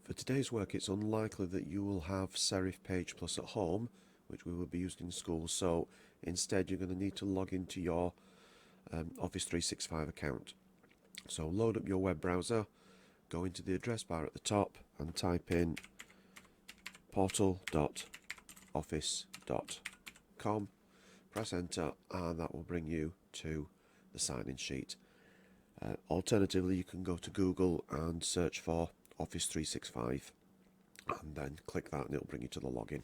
For today's work, it's unlikely that you will have Serif Page Plus at home, which we will be using in school, so instead you're going to need to log into your Office 365 account. So load up your web browser, go into the address bar at the top and type in portal.office.com, press enter, and that will bring you to the sign-in sheet. Alternatively, you can go to Google and search for Office 365 and then click that and it'll bring you to the login.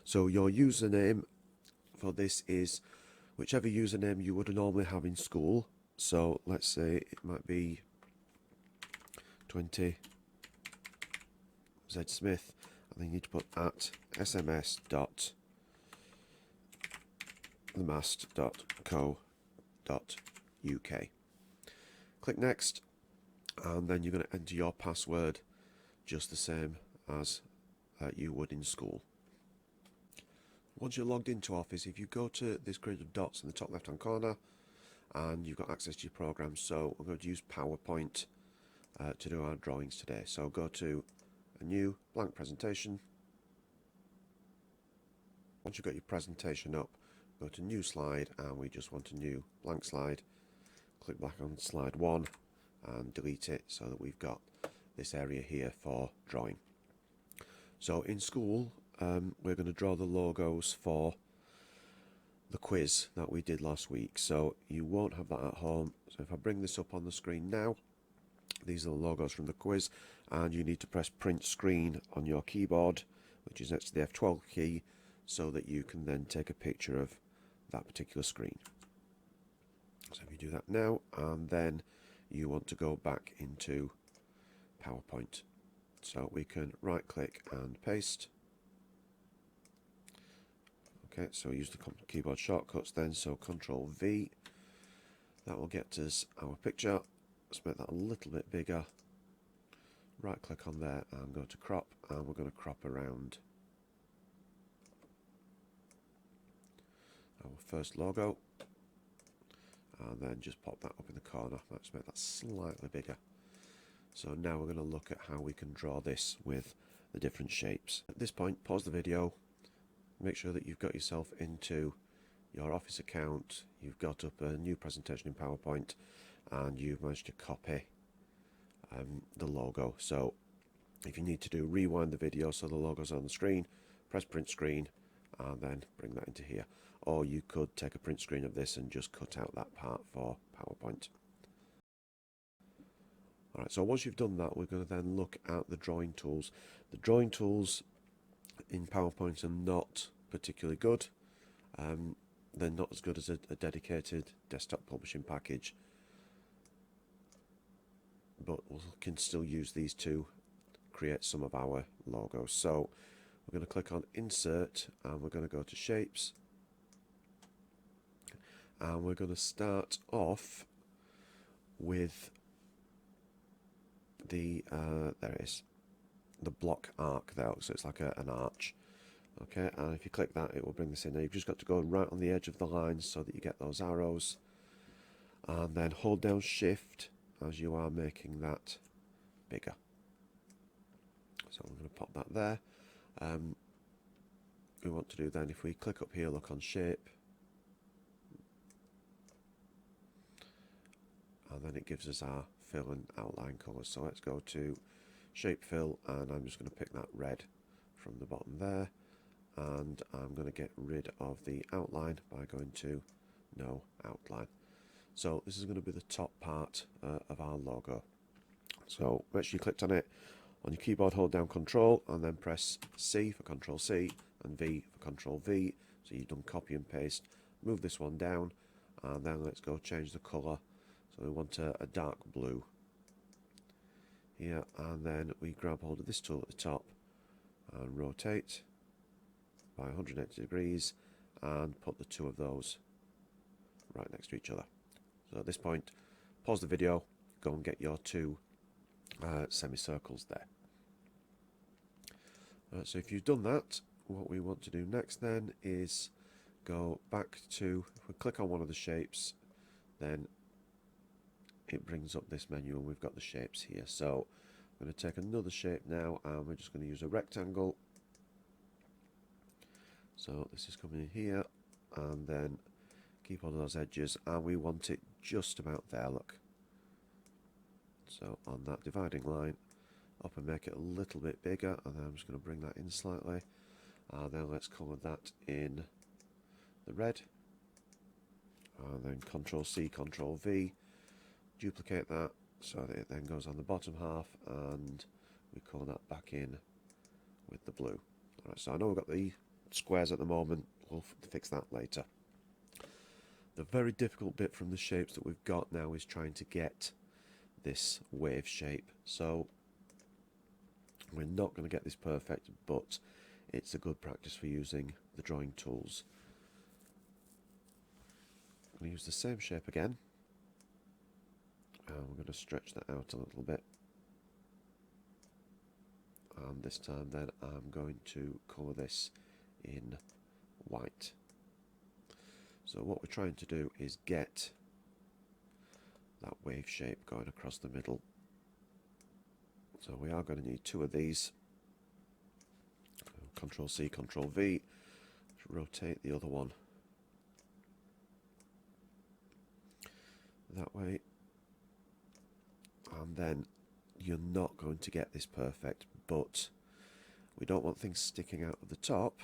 So your username for this is whichever username you would normally have in school. So let's say it might be 20 Z Smith, and then you need to put at sms.themast.co.uk. Click next, and then you're going to enter your password just the same as you would in school. Once you're logged into Office, if you go to this grid of dots in the top left hand corner, and you've got access to your programs, so we're going to use PowerPoint to do our drawings today. So go to a new blank presentation. Once you've got your presentation up, go to new slide, and we just want a new blank slide. Click back on slide 1 and delete it so that we've got this area here for drawing. So in school, we're going to draw the logos for the quiz that we did last week, so you won't have that at home. So if I bring this up on the screen now, these are the logos from the quiz, and you need to press print screen on your keyboard, which is next to the F12 key, so that you can then take a picture of that particular screen. So if you do that now, and then you want to go back into PowerPoint, so we can right click and paste. Okay, so use the keyboard shortcuts then, so Control V, that will get us our picture. Let's make that a little bit bigger. Right click on there and go to crop, and we're going to crop around our first logo, and then just pop that up in the corner. Let's make that slightly bigger. So now we're going to look at how we can draw this with the different shapes. At this point, pause the video. Make sure that you've got yourself into your Office account, you've got up a new presentation in PowerPoint, and you've managed to copy the logo. So if you need to rewind the video so the logo's on the screen, press print screen and then bring that into here. Or you could take a print screen of this and just cut out that part for PowerPoint. Alright, so once you've done that, we're going to then look at the drawing tools. The drawing tools in PowerPoint are not particularly good. They're not as good as a dedicated desktop publishing package, but we can still use these to create some of our logos. So we're going to click on Insert, and we're going to go to Shapes, and we're going to start off with the there it is, the block arc there, so it's like an arch. Okay, and if you click that, it will bring this in. Now you've just got to go right on the edge of the lines so that you get those arrows, and then hold down Shift as you are making that bigger. So I'm going to pop that there. We want to do then, if we click up here, look on Shape, and then it gives us our fill and outline colours. So let's go to Shape Fill, and I'm just going to pick that red from the bottom there, and I'm going to get rid of the outline by going to No Outline. So this is going to be the top part of our logo. So make sure you clicked on it. On your keyboard, hold down Control and then press C for Control C and V for Control V. So you've done copy and paste. Move this one down, and then let's go change the colour. So we want a dark blue here, and then we grab hold of this tool at the top and rotate by 180 degrees and put the two of those right next to each other. So at this point, pause the video, go and get your two semicircles there. So if you've done that, what we want to do next then is go back to, if we click on one of the shapes, then it brings up this menu and we've got the shapes here. So going to take another shape now, and we're just going to use a rectangle. So this is coming in here, and then keep all those edges, and we want it just about there, look. So on that dividing line, up and make it a little bit bigger, and then I'm just going to bring that in slightly, and then let's colour that in the red, and then Control C, Control V, duplicate that so that it then goes on the bottom half, and we colour that back in with the blue. Alright, so I know we've got the squares at the moment, we'll fix that later. The very difficult bit from the shapes that we've got now is trying to get this wave shape. So we're not going to get this perfect, but it's a good practice for using the drawing tools. I'm going to use the same shape again, and we're going to stretch that out a little bit. And this time then I'm going to colour this in white. So what we're trying to do is get that wave shape going across the middle. So we are going to need two of these. Control C, Control V, rotate the other one that way, and then you're not going to get this perfect, but we don't want things sticking out of the top.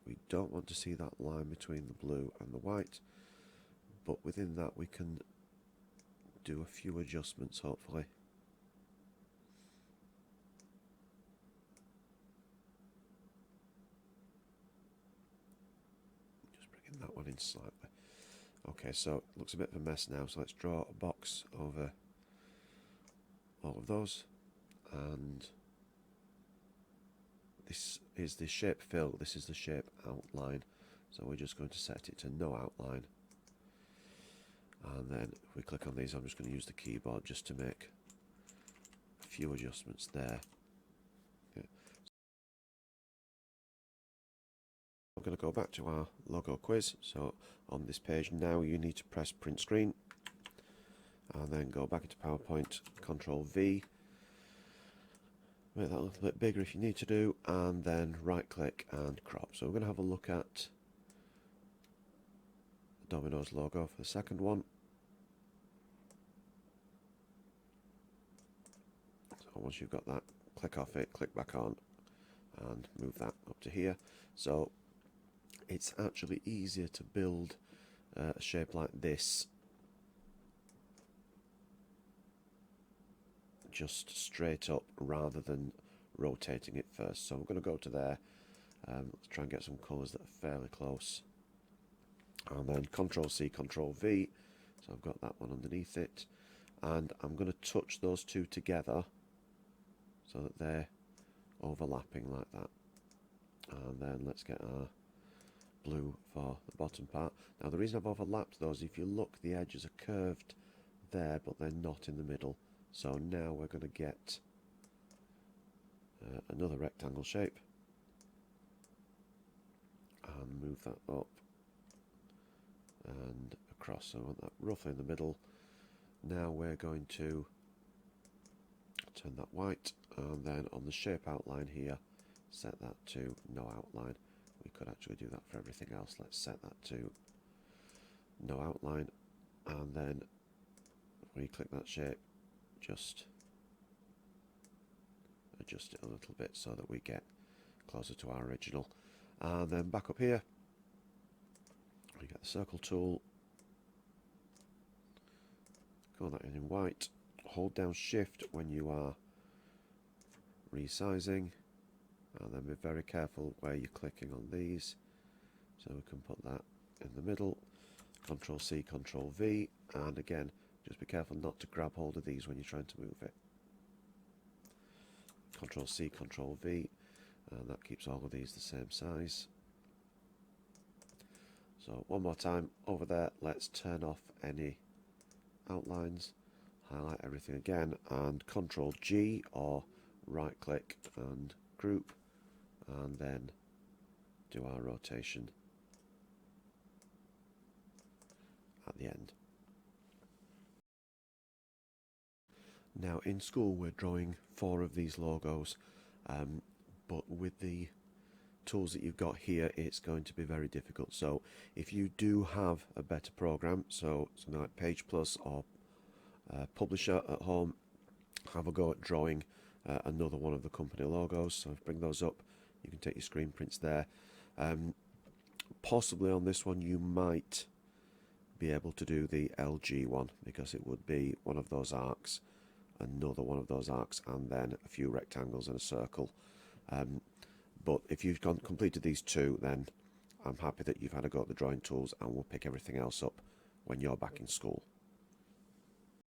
We don't want to see that line between the blue and the white, but within that we can do a few adjustments, hopefully. Just bringing that one in slightly. Okay, so it looks a bit of a mess now, so let's draw a box over all of those, and this is the shape fill, this is the shape outline, so we're just going to set it to no outline, and then if we click on these, I'm just going to use the keyboard just to make a few adjustments there. Okay. I'm going to go back to our logo quiz. So on this page now you need to press print screen, and then go back into PowerPoint, Control V, make that a little bit bigger if you need to do, and then right click and crop. So we're going to have a look at the Domino's logo for the second one. So once you've got that, click off it, click back on, and move that up to here. So it's actually easier to build a shape like this just straight up rather than rotating it first. So I'm going to go to there, let's try and get some colours that are fairly close, and then Control C, Control V, so I've got that one underneath it, and I'm going to touch those two together so that they're overlapping like that, and then let's get our blue for the bottom part. Now the reason I've overlapped those, if you look, the edges are curved there, but they're not in the middle. So now we're going to get another rectangle shape and move that up and across. So I want that roughly in the middle. Now we're going to turn that white, and then on the shape outline here, set that to no outline. We could actually do that for everything else. Let's set that to no outline, and then when you click that shape, just adjust it a little bit so that we get closer to our original. And then back up here, we get the circle tool, go that in white, hold down shift when you are resizing, and then be very careful where you're clicking on these, so we can put that in the middle. Control C, Control V, and again just be careful not to grab hold of these when you're trying to move it. Control C, Control V, and that keeps all of these the same size. So one more time over there, let's turn off any outlines, highlight everything again, and Control G or right click and group, and then do our rotation at the end. Now in school we're drawing 4 of these logos, but with the tools that you've got here it's going to be very difficult. So if you do have a better program, so something like Page Plus or Publisher at home, have a go at drawing another one of the company logos. So bring those up, you can take your screen prints there. Possibly on this one you might be able to do the LG one, because it would be one of those arcs, another one of those arcs, and then a few rectangles and a circle. But if you've completed these 2, then I'm happy that you've had a go at the drawing tools, and we'll pick everything else up when you're back in school.